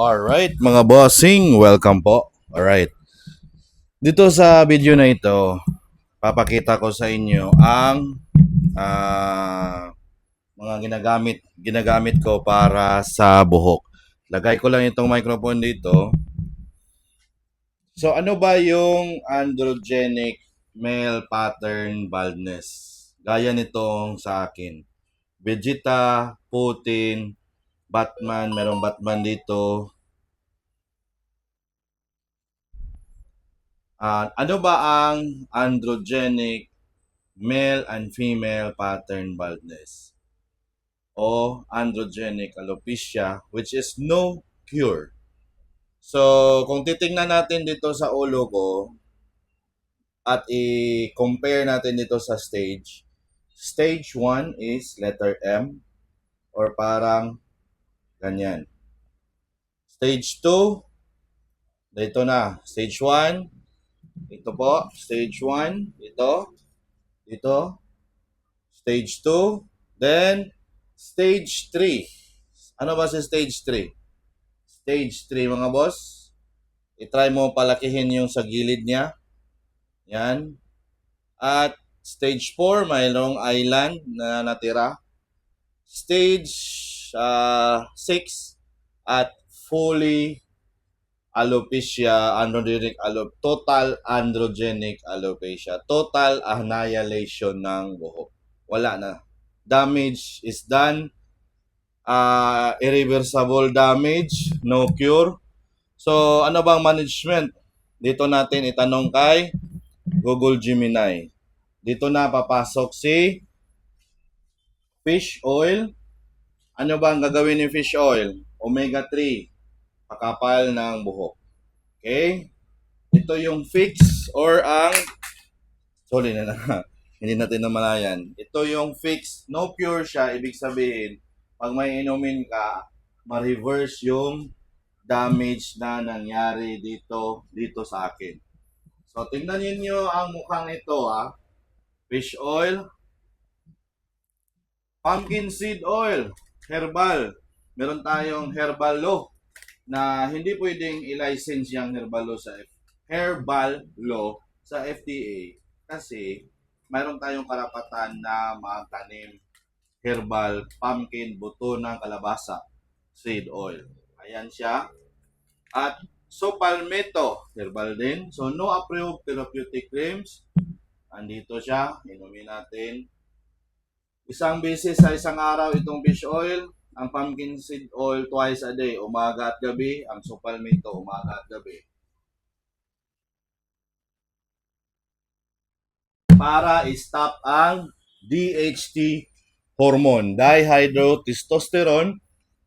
Alright, mga bossing, welcome po. Alright, dito sa video na ito, papakita ko sa inyo ang mga ginagamit ko para sa buhok. Lagay ko lang itong microphone dito. So, ano ba yung androgenic male pattern baldness? Gaya nitong sa akin. Vegeta, Putin, Batman, merong Batman dito. Ano ba ang androgenic male and female pattern baldness o androgenic alopecia, which is no cure? So, kung titingnan natin dito sa ulo ko at i-compare natin dito sa stage, stage 1 is letter M or parang ganyan. Stage 2, dito na. Stage 1, ito po. Stage 1, ito. Stage 2, then stage 3. Ano ba si stage 3? Stage 3 mga boss. I-try mo palakihin yung sa gilid niya. Yan. At stage 4, mayroong island na natira. Stage 6 at fully alopecia, total androgenic alopecia. Total annihilation ng buhok. Wala na. Damage is done. Irreversible damage, no cure. So, ano bang management? Dito natin itanong kay Google Gemini. Dito na papasok si fish oil. Ano ba ang gagawin ni fish oil? Omega 3, pakapal ng buhok. Okay? Ito yung fix or ang sorry na hindi natin namalayan. Ito yung fix, no cure siya, ibig sabihin, pag may inumin ka, ma-reverse yung damage na nangyari dito sa akin. So, tingnan niyo ang mukhang ito, fish oil, pumpkin seed oil, herbal. Meron tayong herbal law na hindi pwedeng i-license yung herbal law sa FDA kasi mayroon tayong karapatan na magtanim herbal pumpkin buto ng kalabasa seed oil. Ayan siya. At so palmetto, herbal din. So no approved therapeutic creams. Andito siya, inumin natin. Isang beses sa isang araw itong fish oil, ang pumpkin seed oil twice a day, umaga at gabi, ang so palmetto umaga at gabi. Para i-stop ang DHT hormone, dihydrotestosterone,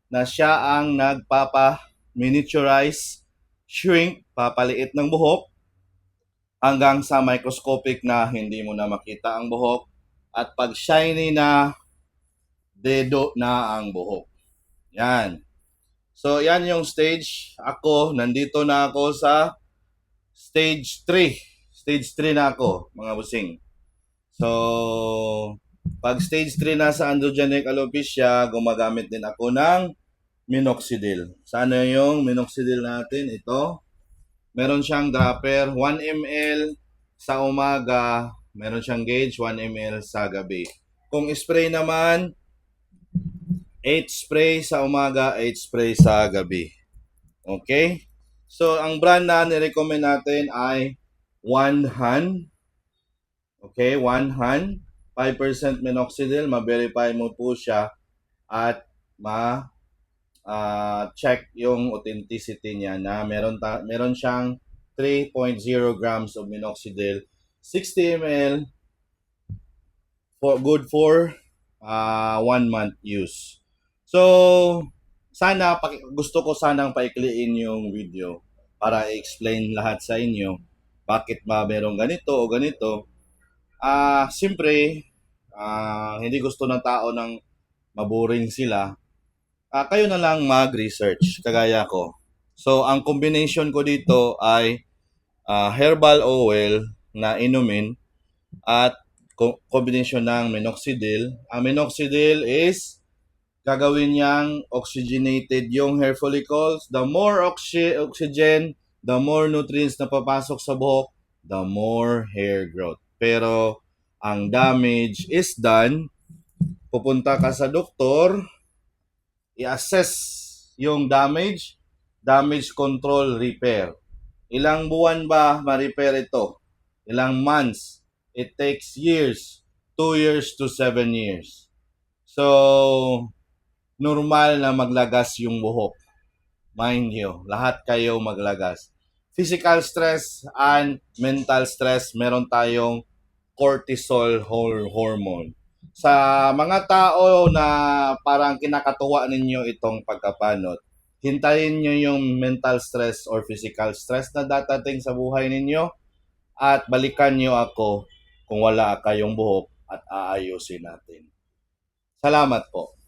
na siya ang nagpapa-miniaturize, shrink, papaliit ng buhok hanggang sa microscopic na hindi mo na makita ang buhok at pag shiny na, dedo na ang buhok. Yan. So, yan yung stage. Ako, nandito na ako sa stage 3. Stage 3 na ako, mga busing. So, pag stage 3 na sa androgenic alopecia, gumagamit din ako ng minoxidil. Sana yung minoxidil natin, ito. Meron siyang dropper, 1 ml sa umaga, meron siyang gauge, 1 ml sa gabi. Kung spray naman, 8 spray sa umaga, 8 spray sa gabi. Okay? So, ang brand na nirecommend natin ay One Han. Okay, One Han. 5% minoxidil, ma-verify mo po siya at check yung authenticity niya na meron siyang 3.0 grams of minoxidil, 60 ml, good for 1 month use. So, gusto ko sanang paikliin yung video para i-explain lahat sa inyo bakit ba merong ganito o ganito. Siyempre, hindi gusto ng tao ng maboring sila. Kayo na lang mag-research, kagaya ko. So, ang combination ko dito ay herbal oil na inumin at combination ng minoxidil. Ang minoxidil is gagawin niyang oxygenated yung hair follicles. The more oxygen, the more nutrients na papasok sa buhok, the more hair growth. Pero ang damage is done. Pupunta ka sa doktor, i-assess yung damage control repair. Ilang buwan ba ma-repair ito? Ilang months? It takes years, 2 years to 7 years. So, normal na maglagas yung buhok. Mind you, lahat kayo maglagas. Physical stress and mental stress, meron tayong cortisol hormone. Sa mga tao na parang kinakatuwa ninyo itong pagkapanot, hintayin nyo yung mental stress or physical stress na datating sa buhay ninyo at balikan nyo ako kung wala kayong buhok at aayusin natin. Salamat po.